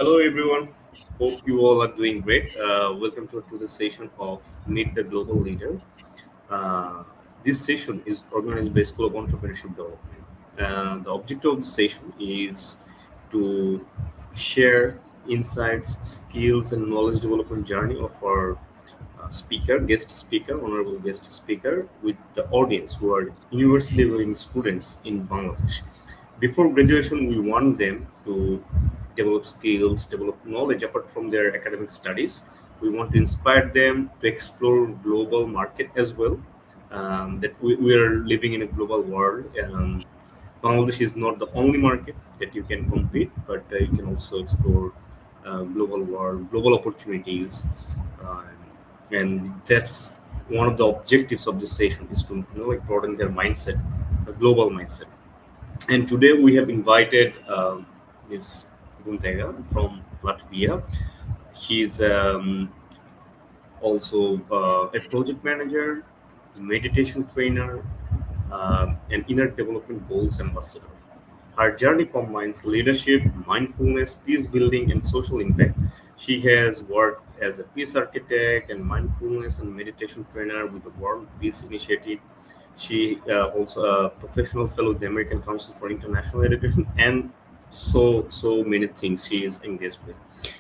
Hello, everyone. Hope you all are doing great. Welcome to today's session of Meet the Global Leader. Uh, this session is organized by School of Entrepreneurship Development. The objective of the session is to share insights, skills, and knowledge development journey of our guest speaker, honorable guest speaker, with the audience who are university going students in Bangladesh. Before graduation, we want them to develop skills, develop knowledge apart from their academic studies. We want to inspire them to explore global market as well. That we are living in a global world. Bangladesh is not the only market that you can compete, but you can also explore global world, global opportunities, uh, and that's one of the objectives of this session is to like broaden their mindset, a global mindset. And today we have invited Ms. Gundega from Latvia. She's also a project manager, meditation trainer, and inner development goals ambassador. Her journey combines leadership, mindfulness, peace building, and social impact. She has worked as a peace architect and mindfulness and meditation trainer with the World Peace Initiative. She also a professional fellow with the American Council for International Education, and so many things she is engaged with.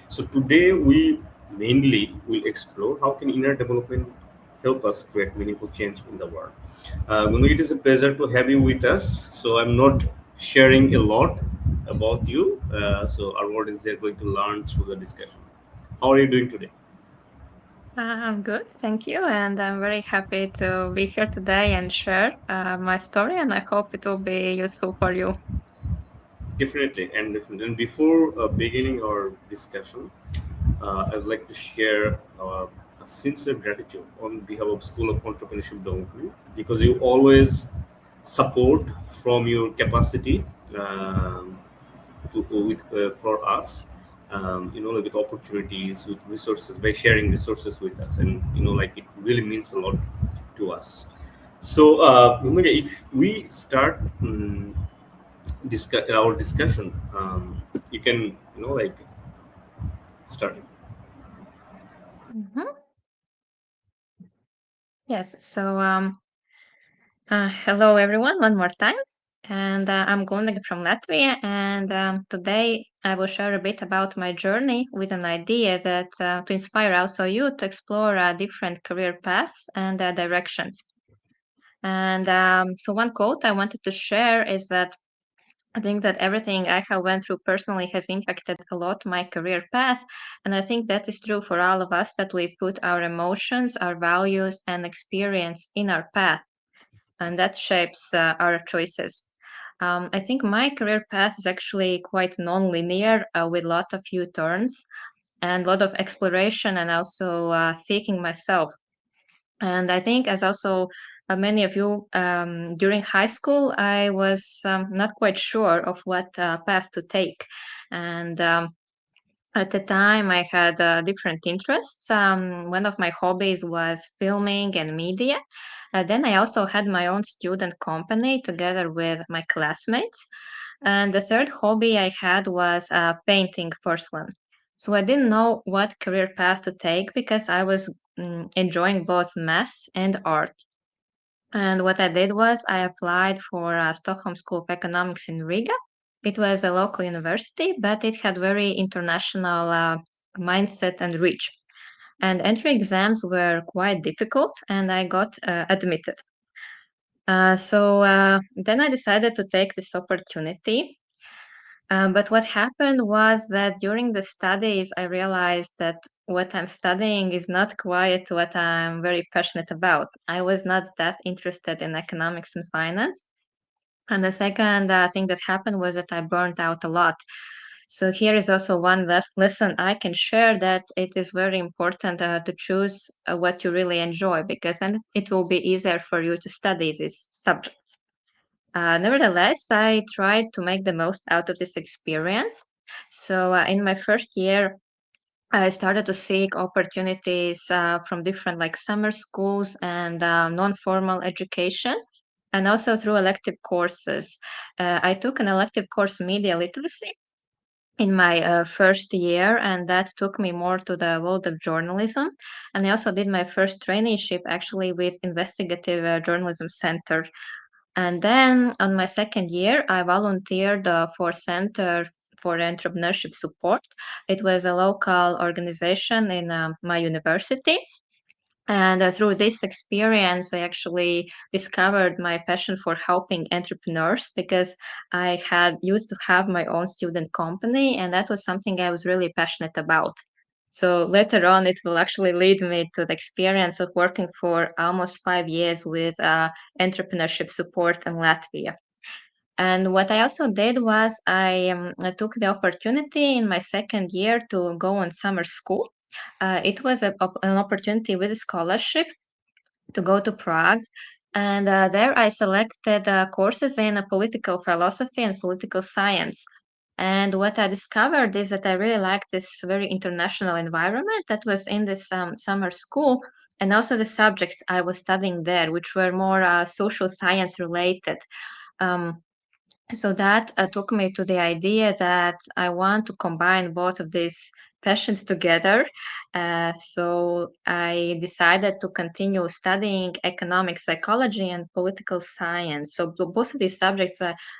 So today we mainly will explore how can inner development help us create meaningful change in the world. Manu, it is a pleasure to have you with us. So I'm not sharing a lot about you. So our audience they're going to learn through the discussion. How are you doing today? I'm good, thank you, and I'm very happy to be here today and share my story, and I hope it will be useful for you. Definitely. And before beginning our discussion, I'd like to share a sincere gratitude on behalf of School of Entrepreneurship Development because you always support from your capacity for us. Like with opportunities, with resources, by sharing resources with us, and like it really means a lot to us. So, Gundega, if we start our discussion, you can like start it. Mhm. Yes, hello everyone one more time, and I'm Gundega from Latvia, and today I will share a bit about my journey with an idea that to inspire also you to explore different career paths and directions. And so one quote I wanted to share is that I think that everything I have went through personally has impacted a lot my career path, and I think that is true for all of us that we put our emotions, our values, and experience in our path, and that shapes our choices. I think my career path is actually quite non-linear with a lot of U-turns and a lot of exploration and also seeking myself. And I think, as also many of you, during high school, I was not quite sure of what path to take. And at the time, I had different interests. One of my hobbies was filming and media. Then I also had my own student company together with my classmates. And the third hobby I had was painting porcelain. So I didn't know what career path to take because I was enjoying both math and art. And what I did was I applied for Stockholm School of Economics in Riga. It was a local university, but it had very international mindset and reach. And entry exams were quite difficult, and I got admitted. So then I decided to take this opportunity. But what happened was that during the studies, I realized that what I'm studying is not quite what I'm very passionate about. I was not that interested in economics and finance. And the second thing that happened was that I burned out a lot. So here is also one last lesson I can share that it is very important to choose what you really enjoy because then it will be easier for you to study these subjects. Nevertheless, I tried to make the most out of this experience. So, in my first year, I started to seek opportunities from different like summer schools and non-formal education, and also through elective courses. I took an elective course, media literacy, in my first year, and that took me more to the world of journalism. And I also did my first traineeship actually with Investigative Journalism Center. And then on my second year, I volunteered for Center for Entrepreneurship Support. It was a local organization in my university. And through this experience, I actually discovered my passion for helping entrepreneurs because I had used to have my own student company, and that was something I was really passionate about. So later on, it will actually lead me to the experience of working for almost 5 years with entrepreneurship support in Latvia. And what I also did was I took the opportunity in my second year to go on summer school. It was an opportunity with a scholarship to go to Prague. And there I selected courses in political philosophy and political science. And what I discovered is that I really liked this very international environment that was in this summer school, and also the subjects I was studying there, which were more social science related. Um, so that took me to the idea that I want to combine both of these passions together. So I decided to continue studying economic psychology and political science. So both of these subjects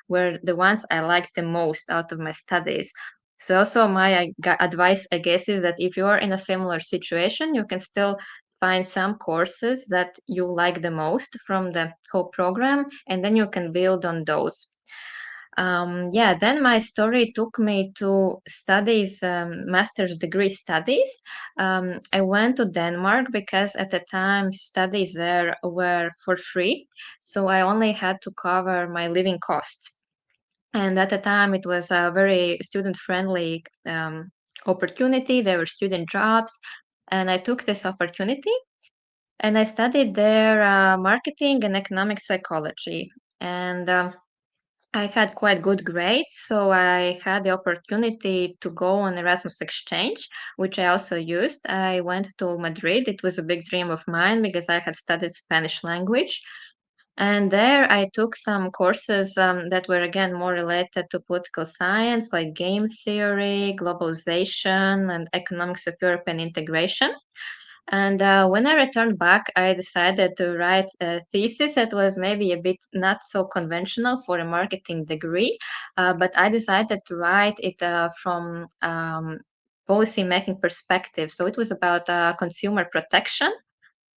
were the ones I liked the most out of my studies. So also my advice, I guess, is that if you are in a similar situation, you can still find some courses that you like the most from the whole program, and then you can build on those. Yeah, then my story took me to studies, master's degree studies. I went to Denmark because at the time studies there were for free, so I only had to cover my living costs. And at the time, it was a very student-friendly opportunity. There were student jobs, and I took this opportunity and I studied there marketing and economic psychology. And I had quite good grades, so I had the opportunity to go on Erasmus exchange, which I also used. I went to Madrid. It was a big dream of mine because I had studied Spanish language. And there I took some courses that were again more related to political science, like game theory, globalization, and economics of European integration. And when I returned back, I decided to write a thesis that was maybe a bit not so conventional for a marketing degree, but I decided to write it from policy making perspective. So it was about consumer protection.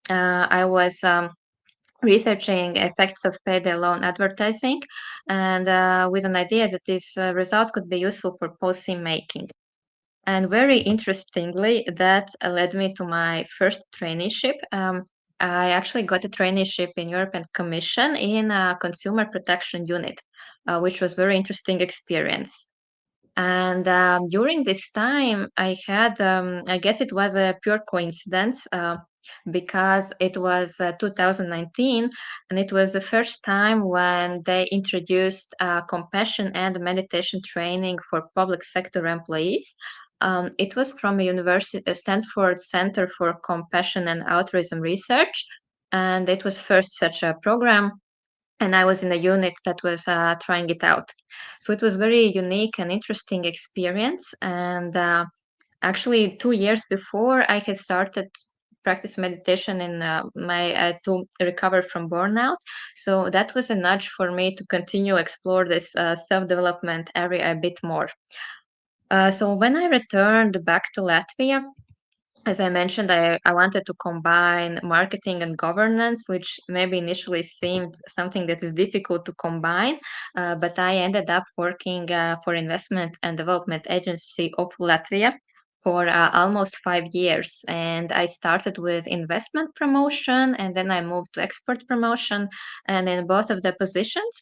I was researching effects of payday loan advertising, and with an idea that these results could be useful for policy making. And very interestingly, that led me to my first traineeship. I actually got a traineeship in European Commission in a consumer protection unit, which was very interesting experience. And during this time, I had, I guess it was a pure coincidence because it was 2019, and it was the first time when they introduced compassion and meditation training for public sector employees. It was from a university, Stanford Center for Compassion and Altruism Research, and it was first such a program, and I was in a unit that was trying it out. So it was very unique and interesting experience. And actually, 2 years before, I had started practice meditation in my to recover from burnout. So that was a nudge for me to continue explore this self-development area a bit more. So when I returned back to Latvia, as I mentioned, I wanted to combine marketing and governance, which maybe initially seemed something that is difficult to combine, but I ended up working for Investment and Development Agency of Latvia for almost 5 years. And I started with investment promotion, and then I moved to export promotion. And in both of the positions,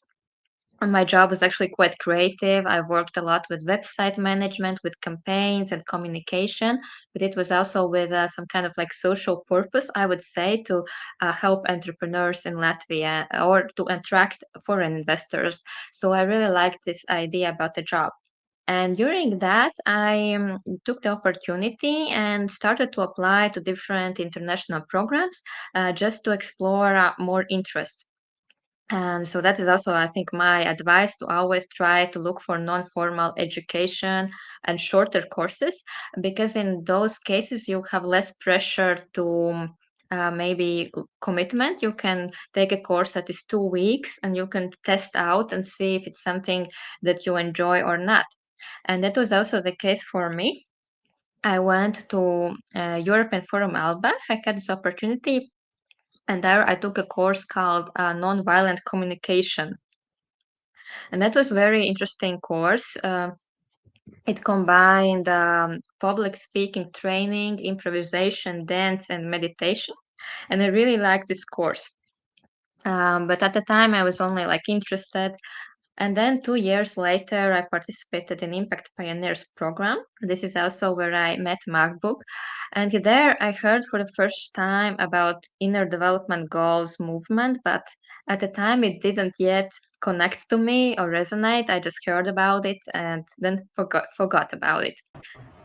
my job was actually quite creative. I worked a lot with website management, with campaigns and communication, but it was also with some kind of like social purpose, I would say, to help entrepreneurs in Latvia or to attract foreign investors. So I really liked this idea about the job. And during that, I took the opportunity and started to apply to different international programs just to explore more interests. And so that is also, I think, my advice to always try to look for non-formal education and shorter courses, because in those cases you have less pressure to maybe commitment. You can take a course that is 2 weeks and you can test out and see if it's something that you enjoy or not. And that was also the case for me. I went to European Forum Alba. I had this opportunity, and there I took a course called Nonviolent Communication. And that was very interesting course. It combined public speaking training, improvisation, dance, and meditation. And I really liked this course. But at the time, I was only like interested. And then 2 years later, I participated in Impact Pioneers program. This is also where I met Mahbub. And there I heard for the first time about inner development goals movement, but at the time it didn't yet connect to me or resonate. I just heard about it and then forgot about it.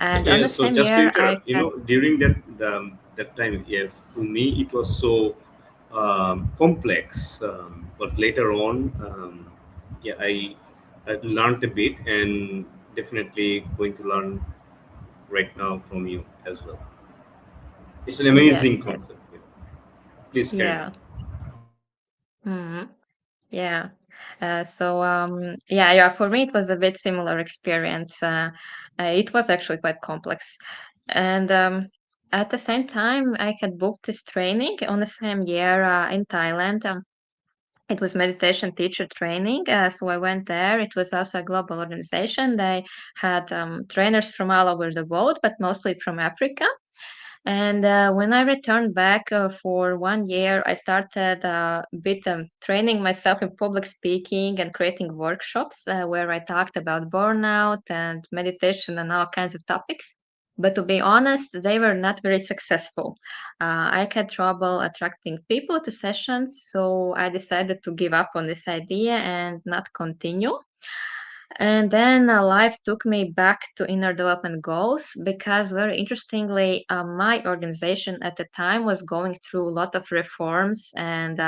And on Yeah, the so same just to year, I interrupt, had during that time, yes, to me it was so complex. But later on, yeah, I learned a bit, and definitely going to learn right now from you as well. It's an yes, amazing yes, concept. Please carry yeah. on. Mhm. Yeah. Yeah, for me, it was a bit similar experience. It was actually quite complex. And at the same time, I had booked this training on the same year in Thailand. It was meditation teacher training. So I went there. It was also a global organization. They had trainers from all over the world, but mostly from Africa. And when I returned back for 1 year, I started a bit training myself in public speaking and creating workshops where I talked about burnout and meditation and all kinds of topics. But to be honest, they were not very successful. I had trouble attracting people to sessions, so I decided to give up on this idea and not continue. And then life took me back to inner development goals because, very interestingly, my organization at the time was going through a lot of reforms and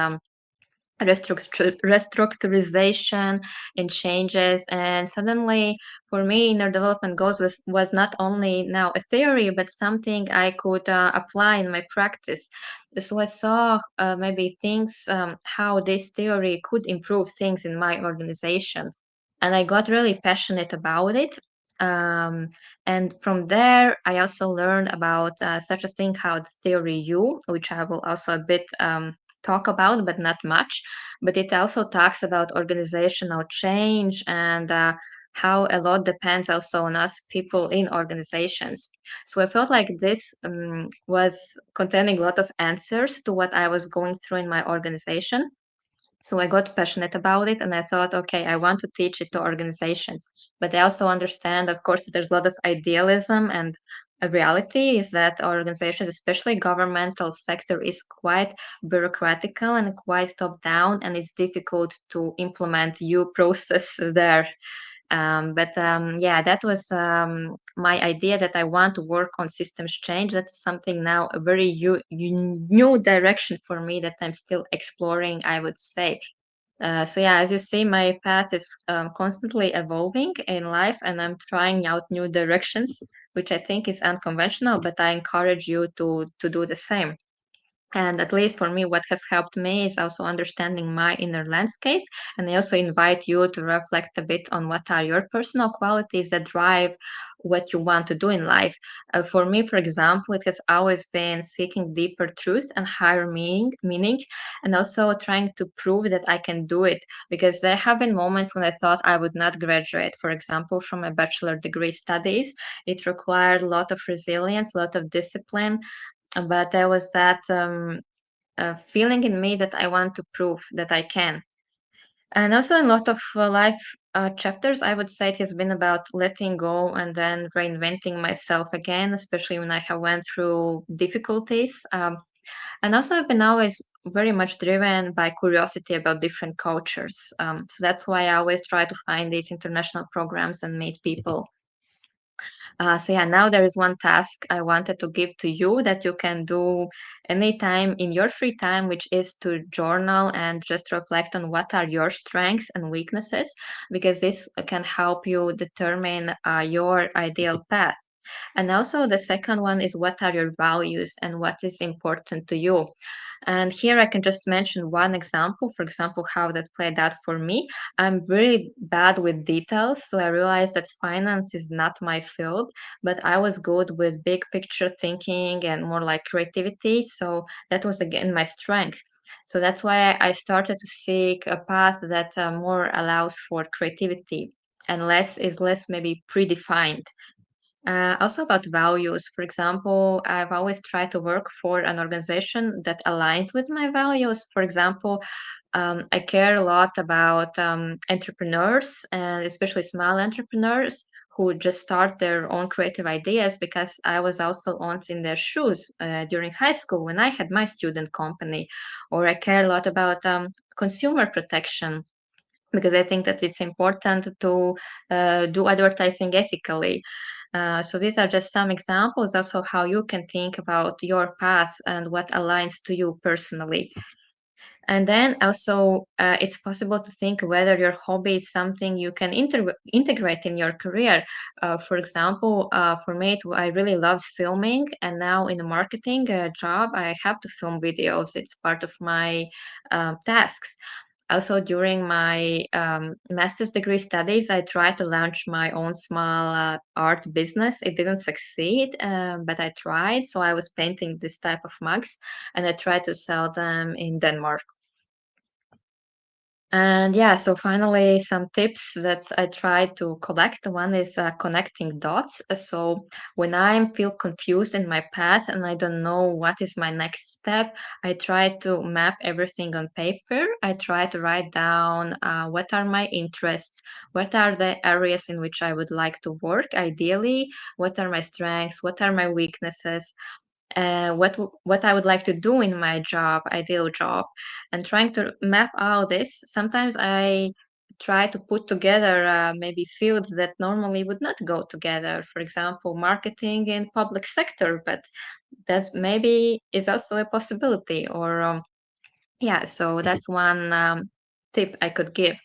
restructurization and changes. And suddenly, for me, inner development goals was not only now a theory, but something I could apply in my practice. So I saw maybe things, how this theory could improve things in my organization. And I got really passionate about it. Um, and from there, I also learned about such a thing called Theory U, which I will also a bit talk about, but not much. But it also talks about organizational change and how a lot depends also on us people in organizations. So I felt like this was containing a lot of answers to what I was going through in my organization. So I got passionate about it and I thought, okay, I want to teach it to organizations. But I also understand, of course, that there's a lot of idealism, and a reality is that our organizations, especially governmental sector, is quite bureaucratical and quite top down, and it's difficult to implement new process there. But that was my idea, that I want to work on systems change. That's something now a very new direction for me that I'm still exploring, I would say. So yeah, as you see, my path is constantly evolving in life, and I'm trying out new directions, which I think is unconventional. But I encourage you to do the same. And at least for me, what has helped me is also understanding my inner landscape. And I also invite you to reflect a bit on what are your personal qualities that drive what you want to do in life. For me, for example, it has always been seeking deeper truth and higher meaning, and also trying to prove that I can do it. Because there have been moments when I thought I would not graduate, for example, from a bachelor degree studies. It required a lot of resilience, a lot of discipline, but there was that feeling in me that I want to prove that I can. And also, in a lot of life chapters, I would say it has been about letting go and then reinventing myself again, especially when I have went through difficulties. And also, I've been always very much driven by curiosity about different cultures. So that's why I always try to find these international programs and meet people. So yeah, now there is one task I wanted to give to you that you can do anytime in your free time, which is to journal and just reflect on what are your strengths and weaknesses, because this can help you determine your ideal path. And also, the second one is what are your values and what is important to you. And here I can just mention one example, for example, how that played out for me. I'm really bad with details, so I realized that finance is not my field, but I was good with big picture thinking and more like creativity. So that was again my strength. So that's why I started to seek a path that more allows for creativity and less is less maybe predefined. Also about values, for example, I've always tried to work for an organization that aligns with my values. For example, I care a lot about entrepreneurs and especially small entrepreneurs who just start their own creative ideas because I was also once in their shoes during high school when I had my student company. Or I care a lot about consumer protection because I think that it's important to do advertising ethically. So these are just some examples also how you can think about your path and what aligns to you personally. And then also, it's possible to think whether your hobby is something you can integrate in your career. For example, for me, I really loved filming, and now in the marketing job, I have to film videos. It's part of my tasks. Also, during my master's degree studies, I tried to launch my own small art business. It didn't succeed, but I tried. So I was painting this type of mugs, and I tried to sell them in Denmark. And yeah, so finally, some tips that I try to collect. One is connecting dots. So when I feel confused in my path and I don't know what is my next step, I try to map everything on paper. I try to write down what are my interests, what are the areas in which I would like to work, ideally, what are my strengths, what are my weaknesses, what I would like to do in my job, ideal job, and trying to map all this. Sometimes I try to put together maybe fields that normally would not go together. For example, marketing in public sector, but that's maybe is also a possibility. Or yeah, so that's one tip I could give.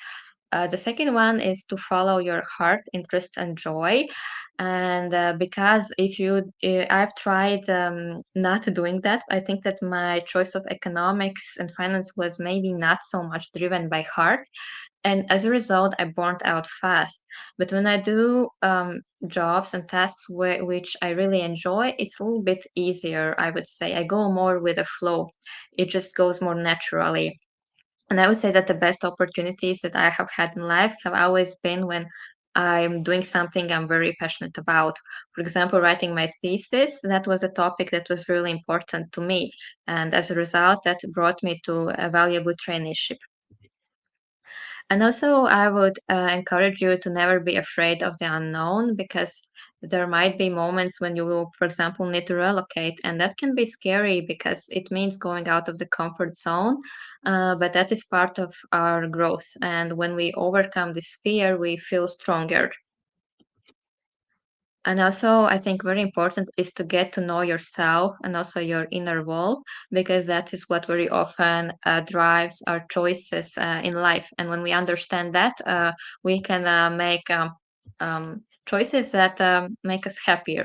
The second one is to follow your heart, interests, and joy. And because if you, I've tried not doing that. I think that my choice of economics and finance was maybe not so much driven by heart. And as a result, I burnt out fast. But when I do jobs and tasks which I really enjoy, it's a little bit easier, I would say. I go more with the flow, it just goes more naturally. And I would say that the best opportunities that I have had in life have always been when I'm doing something I'm very passionate about. For example, writing my thesis, that was a topic that was really important to me. And as a result, that brought me to a valuable traineeship. And also, I would encourage you to never be afraid of the unknown because there might be moments when you will, for example, need to relocate, and that can be scary because it means going out of the comfort zone. But that is part of our growth. And when we overcome this fear, we feel stronger. And also, I think very important is to get to know yourself and also your inner world, because that is what very often drives our choices in life. And when we understand that, we can make choices that make us happier.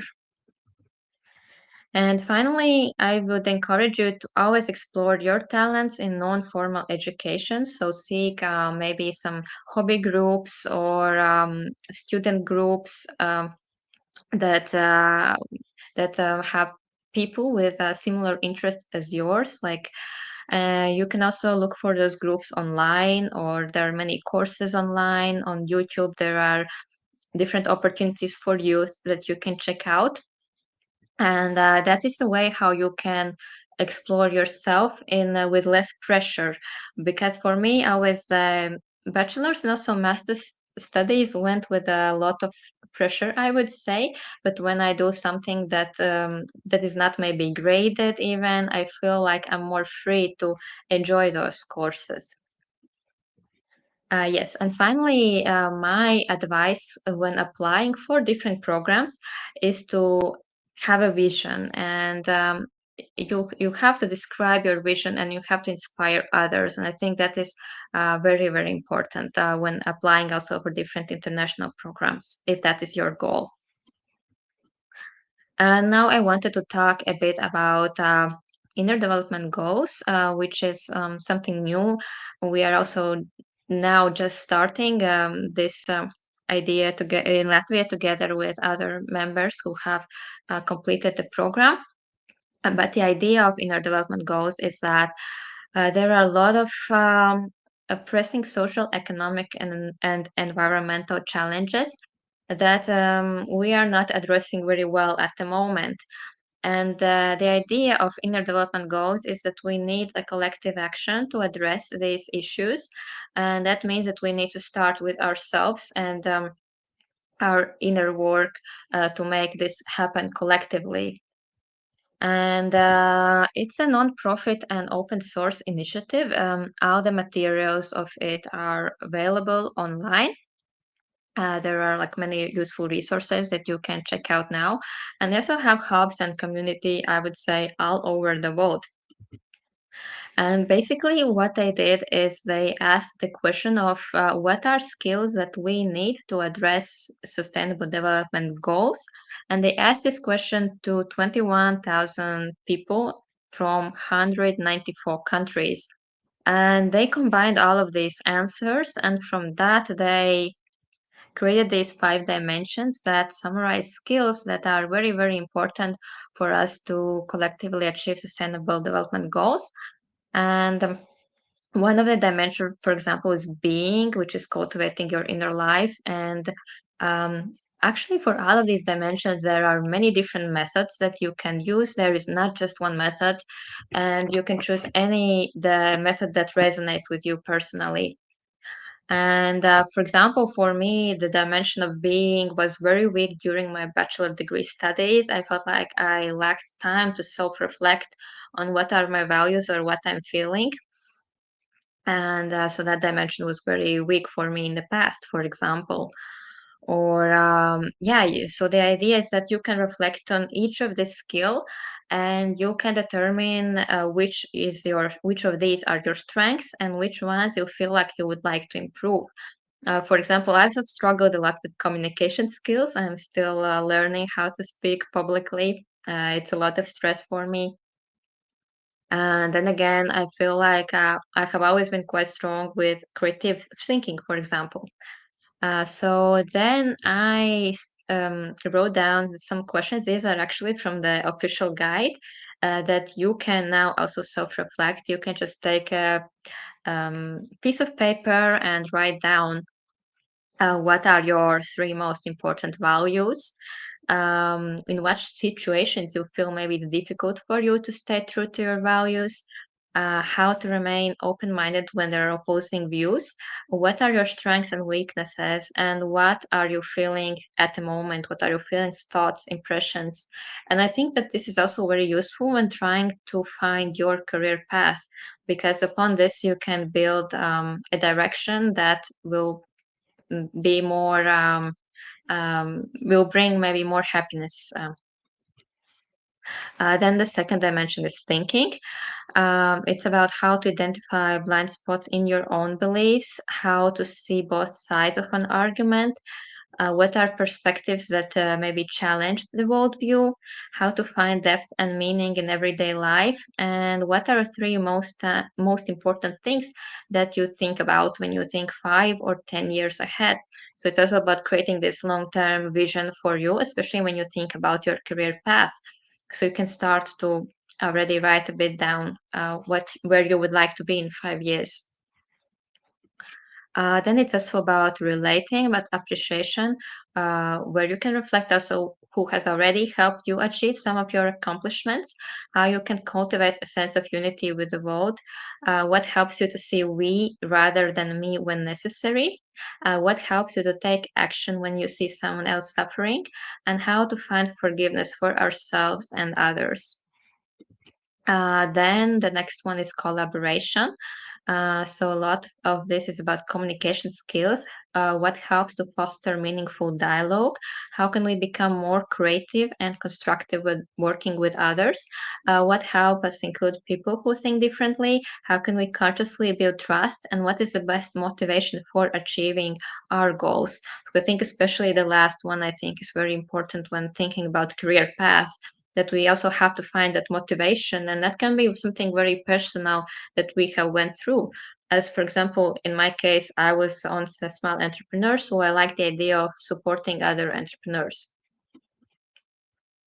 And finally, I would encourage you to always explore your talents in non formal education. So, seek maybe some hobby groups or student groups. That have people with similar interests as yours. Like you can also look for those groups online, or there are many courses online on YouTube. There are different opportunities for youth that you can check out, and that is a way how you can explore yourself in with less pressure. Because for me, I was bachelor's and also master's studies went with a lot of pressure, I would say. But when I do something that is not maybe graded even, I feel like I'm more free to enjoy those courses. Yes, and finally, my advice when applying for different programs is to have a vision, and you have to describe your vision, and you have to inspire others. And I think that is very, very important when applying also for different international programs, if that is your goal. And now I wanted to talk a bit about inner development goals, which is something new. We are also now just starting this idea to get in Latvia together with other members who have completed the program. But the idea of inner development goals is that there are a lot of pressing social, economic, and environmental challenges that we are not addressing very well at the moment. And the idea of inner development goals is that we need a collective action to address these issues. And that means that we need to start with ourselves and our inner work to make this happen collectively. And it's a non-profit and open source initiative. All the materials of it are available online. There are like many useful resources that you can check out now. And they also have hubs and community, I would say, all over the world. And basically, what they did is they asked the question of what are skills that we need to address sustainable development goals. And they asked this question to 21,000 people from 194 countries. And they combined all of these answers. And from that, they created these 5 dimensions that summarize skills that are very, very important for us to collectively achieve sustainable development goals. And one of the dimensions, for example, is being, which is cultivating your inner life. And actually, for all of these dimensions, there are many different methods that you can use. There is not just one method, and you can choose the method that resonates with you personally. And for example, for me, the dimension of being was very weak during my bachelor degree studies. I felt like I lacked time to self reflect on what are my values or what I'm feeling. And so that dimension was very weak for me in the past, for example. Or yeah, so the idea is that you can reflect on each of the skill, and you can determine which of these are your strengths and which ones you feel like you would like to improve. For example, I have struggled a lot with communication skills. I'm still learning how to speak publicly. It's a lot of stress for me. And then again, I feel like I have always been quite strong with creative thinking, for example. So then I wrote down some questions. These are actually from the official guide that you can now also self-reflect. You can just take a piece of paper and write down what are your 3 most important values. In what situations you feel maybe it's difficult for you to stay true to your values, how to remain open-minded when there are opposing views, what are your strengths and weaknesses, and what are you feeling at the moment, what are your feelings, thoughts, impressions. And I think that this is also very useful when trying to find your career path, because upon this you can build a direction that will be more will bring maybe more happiness. Then the second dimension is thinking. It's about how to identify blind spots in your own beliefs, how to see both sides of an argument, what are perspectives that maybe challenge the worldview, how to find depth and meaning in everyday life, and what are 3 most important things that you think about when you think 5 or 10 years ahead. So it's also about creating this long-term vision for you, especially when you think about your career path. So you can start to already write a bit down where you would like to be in 5 years. Then it's also about relating, about appreciation, where you can reflect also who has already helped you achieve some of your accomplishments, how you can cultivate a sense of unity with the world, what helps you to see we rather than me when necessary, what helps you to take action when you see someone else suffering, and how to find forgiveness for ourselves and others. Then the next one is collaboration. So a lot of this is about communication skills. What helps to foster meaningful dialogue? How can we become more creative and constructive with working with others? What help us include people who think differently? How can we consciously build trust? And what is the best motivation for achieving our goals? So I think especially the last one, I think is very important when thinking about career path, that we also have to find that motivation, and that can be something very personal that we have went through. As for example, in my case, I was once a small entrepreneur, so I like the idea of supporting other entrepreneurs.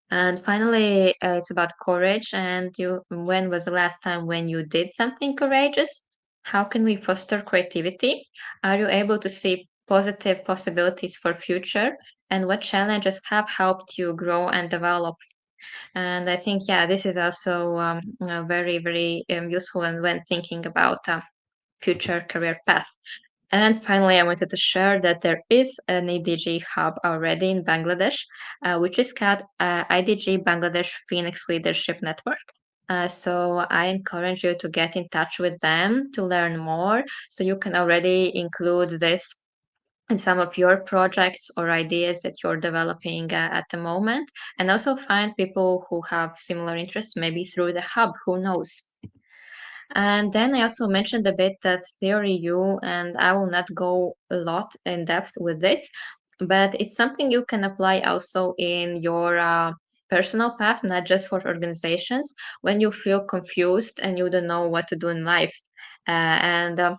And finally, it's about courage. And you, when was the last time when you did something courageous? How can we foster creativity? Are you able to see positive possibilities for future? And what challenges have helped you grow and develop? And I think, yeah, this is also very, very useful when thinking about future career path. And finally, I wanted to share that there is an IDG hub already in Bangladesh, which is called IDG Bangladesh Phoenix Leadership Network. So I encourage you to get in touch with them to learn more. So you can already include this in some of your projects or ideas that you're developing at the moment, and also find people who have similar interests, maybe through the hub, who knows. And then I also mentioned a bit that theory U, and I will not go a lot in depth with this, but it's something you can apply also in your personal path, not just for organizations, when you feel confused and you don't know what to do in life. And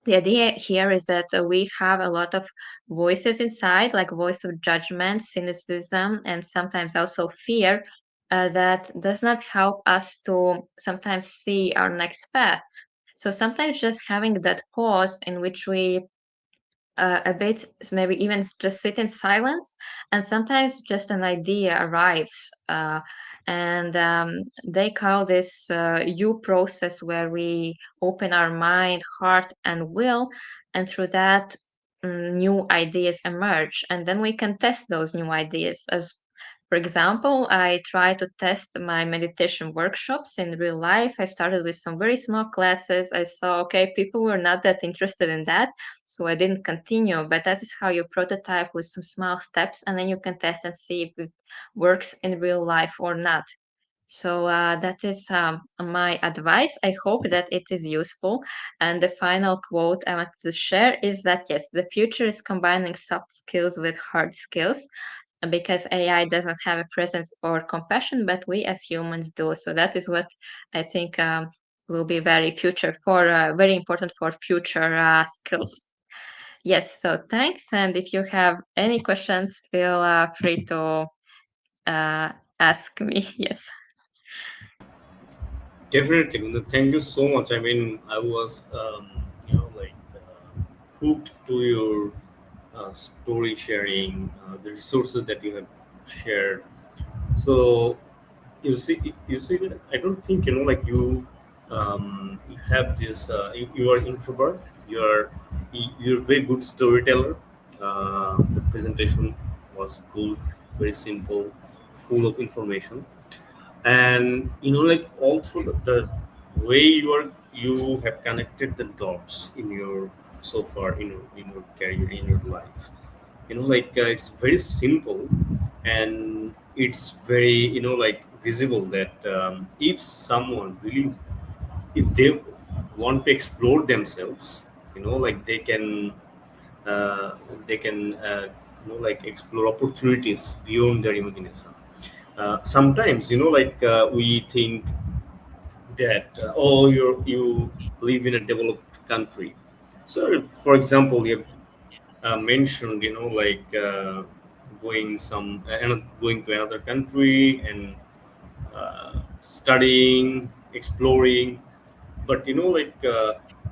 The idea here is that we have a lot of voices inside, like voice of judgment, cynicism, and sometimes also fear, that does not help us to sometimes see our next path. So sometimes just having that pause in which we a bit, maybe even just sit in silence, and sometimes just an idea arrives. And They call this you process, where we open our mind, heart, and will, and through that, new ideas emerge, and then we can test those new ideas. As for example, I try to test my meditation workshops in real life. I started with some very small classes. I saw, okay, people were not that interested in that, so I didn't continue. But that is how you prototype, with some small steps, and then you can test and see if it works in real life or not. So that is my advice. I hope that it is useful. And the final quote I want to share is that yes, the future is combining soft skills with hard skills, because AI doesn't have a presence or compassion, but we as humans do. So that is what I think will be very important for future skills. Yes, so thanks. And if you have any questions, feel free to ask me. Yes. Definitely, Gunda. Thank you so much. I mean, I was, hooked to your story sharing, the resources that you have shared. So you see, I don't think you have this. You are introvert. You're a very good storyteller. The presentation was good, very simple, full of information, and all through the way you have connected the dots in your so far in your career, in your life. It's very simple, and it's very visible that if someone really, if they want to explore themselves, uh, they can explore opportunities beyond their imagination. Sometimes we think that oh, you live in a developed country. So for example, you have mentioned going to another country and studying, exploring, but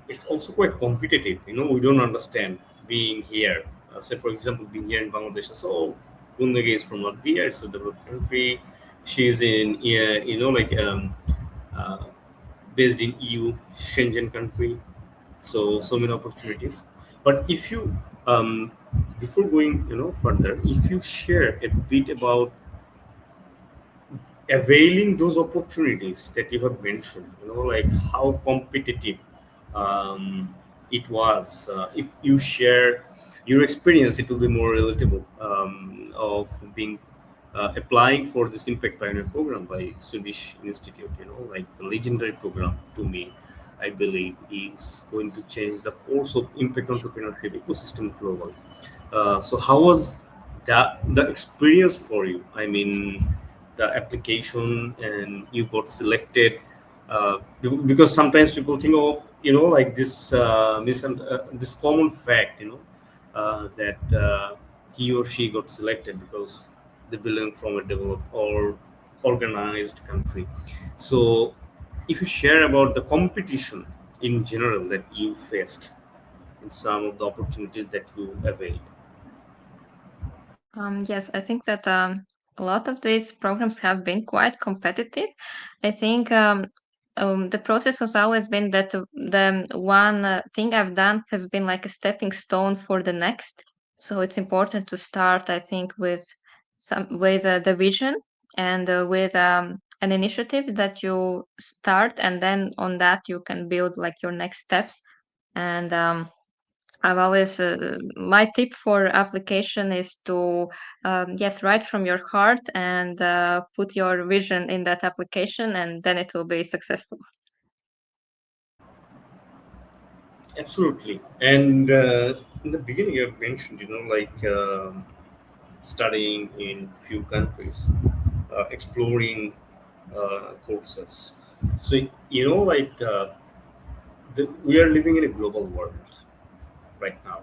it's also quite competitive. We don't understand being here. Say for example, being here in Bangladesh. So Gundega is from Latvia. It's a developed country. She's in uh, based in EU, Schengen country. So many opportunities. But if you before going further, if you share a bit about availing those opportunities that you have mentioned, how competitive um, it was. If you share your experience, it will be more relatable of being applying for this Impact Pioneer program by Swedish Institute. Like the legendary program to me, I believe is going to change the course of impact entrepreneurship ecosystem globally. So how was the experience for you? I mean, the application and you got selected because sometimes people think, oh, like this this common fact, that he or she got selected because they belong from a developed or organized country. So, if you share about the competition in general that you faced in some of the opportunities that you availed. Yes, I think that a lot of these programs have been quite competitive. I think the process has always been that the one thing I've done has been like a stepping stone for the next. So it's important to start, I think, with the vision and with an initiative that you start, and then on that you can build like your next steps. And I've always my tip for application is to yes, write from your heart and put your vision in that application, and then it will be successful. Absolutely. And in the beginning, you mentioned, like studying in few countries, exploring courses. So, like we are living in a global world right now.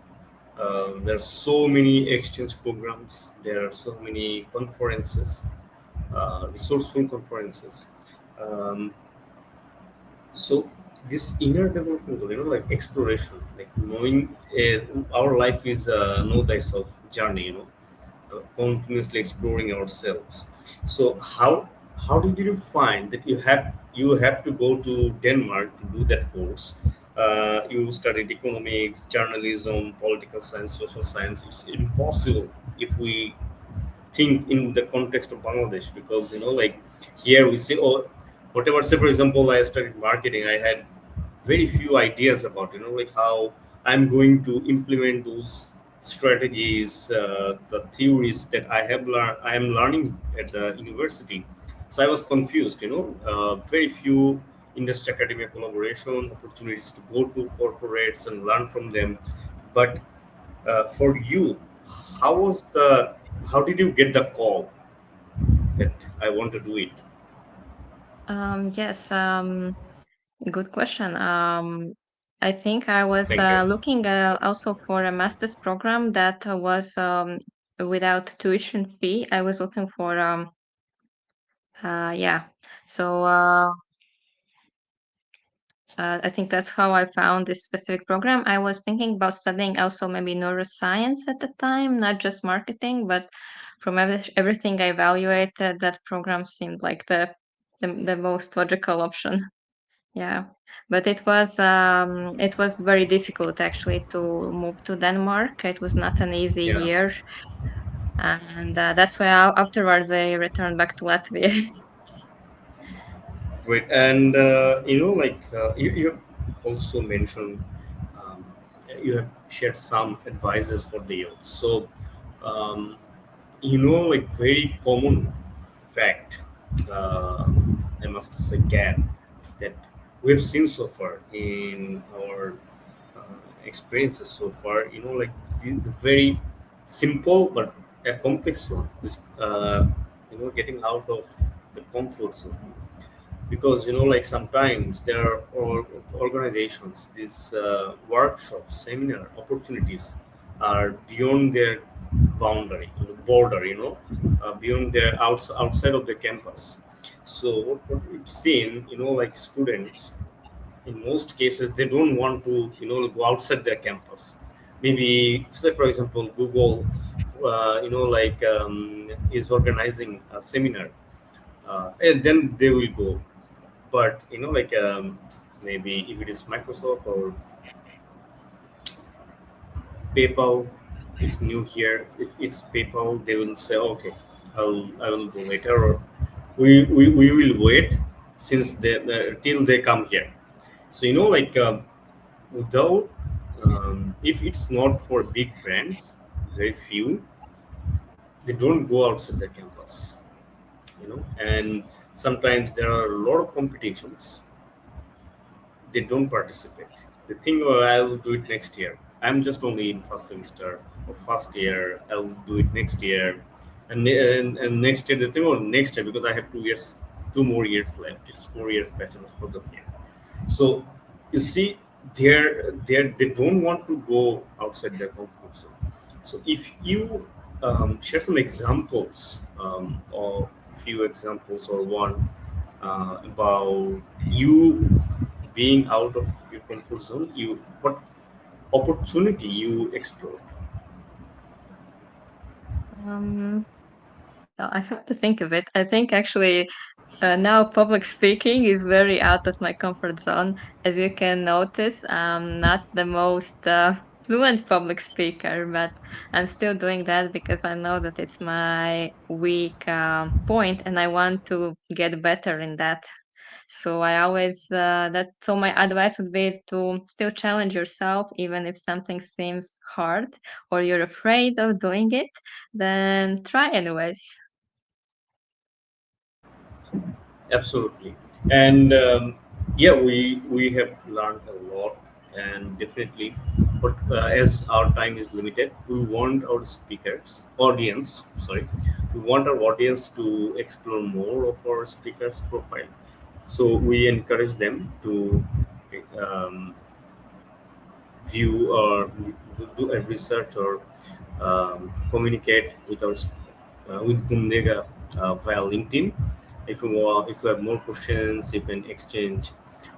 There are so many exchange programs. There are so many conferences, resourceful conferences. Um, so this inner development goal, like exploration, like knowing our life is a know thyself journey, continuously exploring ourselves. So how did you find that you have to go to Denmark to do that course? You studied economics, journalism, political science, social science. It's impossible if we think in the context of Bangladesh, because like here we say, oh, whatever. Say for example, I studied marketing. I had very few ideas about like how I'm going to implement those strategies, the theories that I am learning at the university. So I was confused. Very few industry academia collaboration opportunities to go to corporates and learn from them. But for you, how was the how did you get the call that I want to do it? Yes, good question. I think I was Thank you. looking also for a master's program that was without tuition fee. I was looking for yeah. So I think that's how I found this specific program. I was thinking about studying also maybe neuroscience at the time, not just marketing, but from everything I evaluated, that program seemed like the most logical option. Yeah, but it was very difficult actually to move to Denmark. It was not an easy Yeah. year, and that's why afterwards I returned back to Latvia. Great. And like you have also mentioned, um, you have shared some advices for the youth. So, um, like very common fact, I must say, gap that we've seen so far in our experiences so far. Like the very simple but a complex one. This, getting out of the comfort zone, because like sometimes there are organizations, these workshops, seminar opportunities are beyond their border, beyond their outside of the campus. So what we've seen, like students in most cases they don't want to go outside their campus. Maybe say for example Google, like is organizing a seminar, and then they will go. But like maybe if it is Microsoft or PayPal, it's new here. If it's PayPal, they will say, okay, I will go later, or we will wait since they till they come here. So like without if it's not for big brands, very few, they don't go outside their campus, and sometimes there are a lot of competitions, they don't participate. They think, oh, I'll do it next year. I'm just only in first semester or first year. I'll do it next year, and next year they think, oh, next year because I have 2 years, 2 more years left. It's 4 years bachelor's program here. So you see, they don't want to go outside their comfort zone. So if you share some examples, or few examples or one about you being out of your comfort zone, you what opportunity you explored. Um, well, I have to think of it. I think actually now public speaking is very out of my comfort zone. As you can notice, I'm not the most fluent public speaker, but I'm still doing that because I know that it's my weak point and I want to get better in that. So I always that's so my advice would be to still challenge yourself even if something seems hard or you're afraid of doing it, then try anyways. Absolutely, and yeah, we have learned a lot, and definitely, but as our time is limited, we want our speakers audience, sorry, we want our audience to explore more of our speakers profile. So we encourage them to um, view or do a research or communicate with our with Gundega via LinkedIn. If you have more questions, you can exchange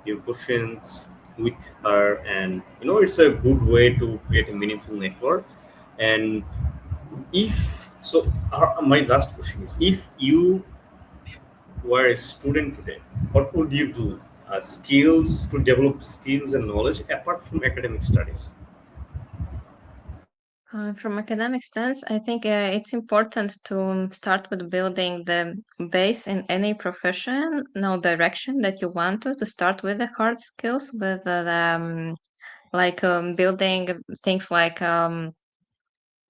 your questions with her, and it's a good way to create a meaningful network. And if so, my last question is: if you were a student today, what would you do? Skills to develop skills and knowledge apart from academic studies. From academic stance, I think it's important to start with building the base in any profession, no direction that you want to start with the hard skills, with like building things like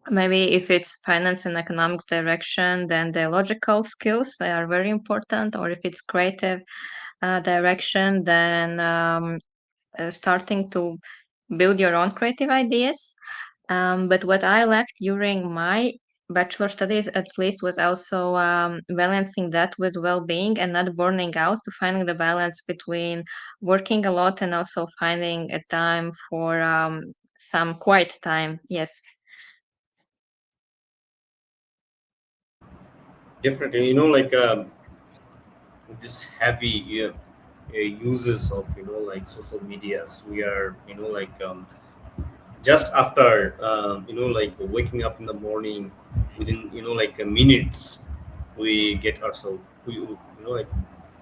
maybe if it's finance and economics direction, then the logical skills they are very important, or if it's creative direction, then starting to build your own creative ideas. But what I lacked during my bachelor studies, at least, was also balancing that with well being and not burning out, to finding the balance between working a lot and also finding a time for some quiet time. Yes. Definitely, like this heavy uses of like social medias. We are like just after like waking up in the morning, within like minutes, we get ourselves like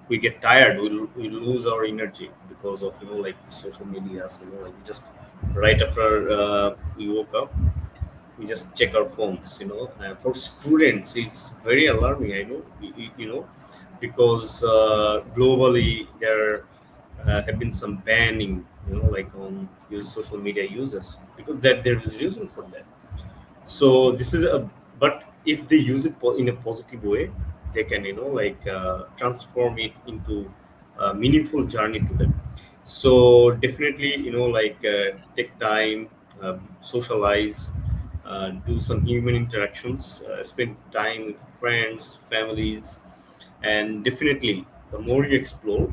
we get tired. We lose our energy because of like the social medias. Like just right after we woke up, we just check our phones. For students it's very alarming, I know. Because globally there have been some banning, like on use social media users, because that there is reason for that. So this is a, but if they use it in a positive way, they can like transform it into a meaningful journey to them. So definitely like take time, socialize, do some human interactions, spend time with friends, families, and definitely the more you explore,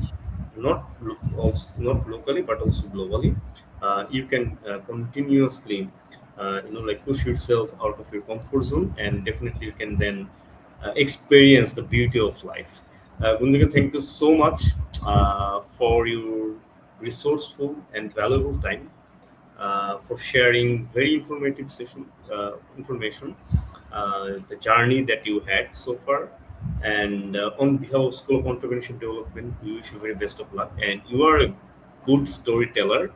also not locally but also globally, you can continuously like push yourself out of your comfort zone, and definitely you can then experience the beauty of life. Gundega, thank you so much for your resourceful and valuable time, for sharing very informative information, the journey that you had so far. And on behalf of School of Entrepreneurship Development, we wish you very best of luck. And you are a good storyteller,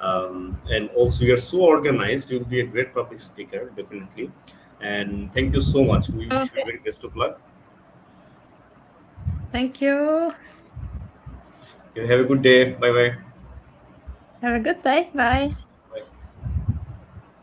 and also you are so organized. You'll be a great public speaker, definitely. And thank you so much. We wish you Okay. very best of luck. Thank you. You have a good day. Bye bye. Have a good day. Bye.